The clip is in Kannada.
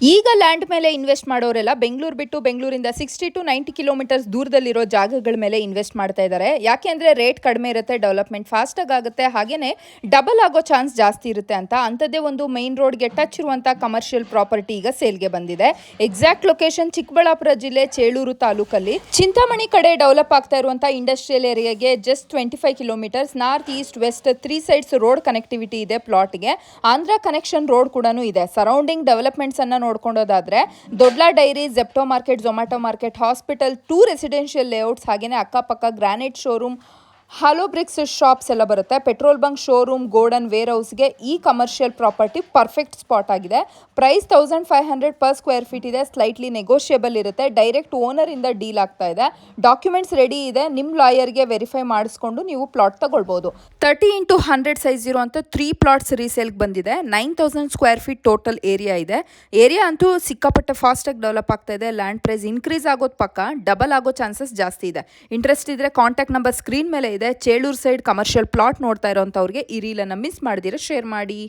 ಈಗ ಲ್ಯಾಂಡ್ ಮೇಲೆ ಇನ್ವೆಸ್ಟ್ ಮಾಡೋರೆಲ್ಲ ಬೆಂಗಳೂರು ಬಿಟ್ಟು ಬೆಂಗಳೂರಿಂದ 60 to 90 ಕಿಲೋಮೀಟರ್ಸ್ ದೂರದಲ್ಲಿರೋ ಜಾಗಗಳ ಮೇಲೆ ಇನ್ವೆಸ್ಟ್ ಮಾಡ್ತಾ ಇದ್ದಾರೆ. ಯಾಕೆಂದ್ರೆ ರೇಟ್ ಕಡಿಮೆ ಇರುತ್ತೆ, ಡೆವಲಪ್ಮೆಂಟ್ ಫಾಸ್ಟಾಗಿ ಆಗುತ್ತೆ, ಹಾಗೇನೆ ಡಬಲ್ ಆಗೋ ಚಾನ್ಸ್ ಜಾಸ್ತಿ ಇರುತ್ತೆ ಅಂತ ಅಂಥದ್ದೇ ಒಂದು ಮೈನ್ ರೋಡ್ಗೆ ಟಚ್ ಇರುವಂಥ ಕಮರ್ಷಿಯಲ್ ಪ್ರಾಪರ್ಟಿ ಈಗ ಸೇಲ್ಗೆ ಬಂದಿದೆ. ಎಕ್ಸಾಕ್ಟ್ ಲೊಕೇಶನ್ ಚಿಕ್ಕಬಳ್ಳಾಪುರ ಜಿಲ್ಲೆ ಚೇಳೂರು ತಾಲೂಕಲ್ಲಿ ಚಿಂತಾಮಣಿ ಕಡೆ ಡೆವಲಪ್ ಆಗ್ತಾ ಇರುವಂಥ ಇಂಡಸ್ಟ್ರಿಯಲ್ ಏರಿಯಾಗೆ just 25 kilometres north east west 3 sides road connectivity ಇದೆ. ಪ್ಲಾಟ್ಗೆ ಆಂಧ್ರ ಕನೆಕ್ಷನ್ ರೋಡ್ ಕೂಡ ಇದೆ. ಸರೌಂಡಿಂಗ್ ಡೆವಲಪ್ಮೆಂಟ್ಸ್ ಅನ್ನ ನೋಡ್ಕೊಂಡೋದಾದ್ರೆ Dodla dairy, Zepto market, Zomato market, hospital, 2 residential layouts, ಹಾಗೇನೆ ಅಕ್ಕಪಕ್ಕ granite showroom, hollow bricks shops ಎಲ್ಲ ಬರುತ್ತೆ. ಪೆಟ್ರೋಲ್ ಬಂಕ್, ಶೋರೂಮ್, ಗೋಡನ್, ವೇರ್ ಹೌಸ್ಗೆ ಈ ಕಮರ್ಷಿಯಲ್ ಪ್ರಾಪರ್ಟಿ ಪರ್ಫೆಕ್ಟ್ ಸ್ಪಾಟ್ ಆಗಿದೆ. ಪ್ರೈಸ್ 1500 per square feet ಇದೆ. ಸ್ಲೈಟ್ಲಿ ನೆಗೋಷಿಯಬಲ್ ಇರುತ್ತೆ. ಡೈರೆಕ್ಟ್ ಓನರ್ ಇಂದ ಡೀಲ್ ಆಗ್ತಾ ಇದೆ. ಡಾಕ್ಯುಮೆಂಟ್ಸ್ ರೆಡಿ ಇದೆ. ನಿಮ್ಮ ಲಾಯರ್ಗೆ ವೆರಿಫೈ ಮಾಡಿಸ್ಕೊಂಡು ನೀವು ಪ್ಲಾಟ್ ತಗೊಳ್ಬಹುದು. 30x100 ಸೈಜ್ ಇರುವಂಥ 3 ಪ್ಲಾಟ್ಸ್ ರೀಸೇಲ್ಗೆ ಬಂದಿದೆ. 9000 ಸ್ಕ್ವೇರ್ ಫೀಟ್ ಟೋಟಲ್ ಏರಿಯಾ ಇದೆ. ಏರಿಯಾ ಅಂತೂ ಸಿಕ್ಕಾಪಟ್ಟೆ ಫಾಸ್ಟಾಗಿ ಡೆವಲಪ್ ಆಗ್ತಾ ಇದೆ. ಲ್ಯಾಂಡ್ ಪ್ರೈಸ್ ಇನ್ಕ್ರೀಸ್ ಆಗೋದು ಪಕ್ಕ, ಡಬಲ್ ಆಗೋ ಚಾನ್ಸಸ್ ಜಾಸ್ತಿ ಇದೆ. ಇಂಟ್ರೆಸ್ಟ್ ಇದ್ರೆ ಕಾಂಟ್ಯಾಕ್ಟ್ ನಂಬರ್ ಸ್ಕ್ರೀನ್ ಮೇಲೆ ಇದೆ. ಚೇಳೂರು ಸೈಡ್ ಕಮರ್ಷಿಯಲ್ ಪ್ಲಾಟ್ ನೋಡ್ತಾ ಇರೋಂಥವ್ರಿಗೆ ಈ ರೀಲನ್ನು ಮಿಸ್ ಮಾಡಿದಿರ ಶೇರ್ ಮಾಡಿ.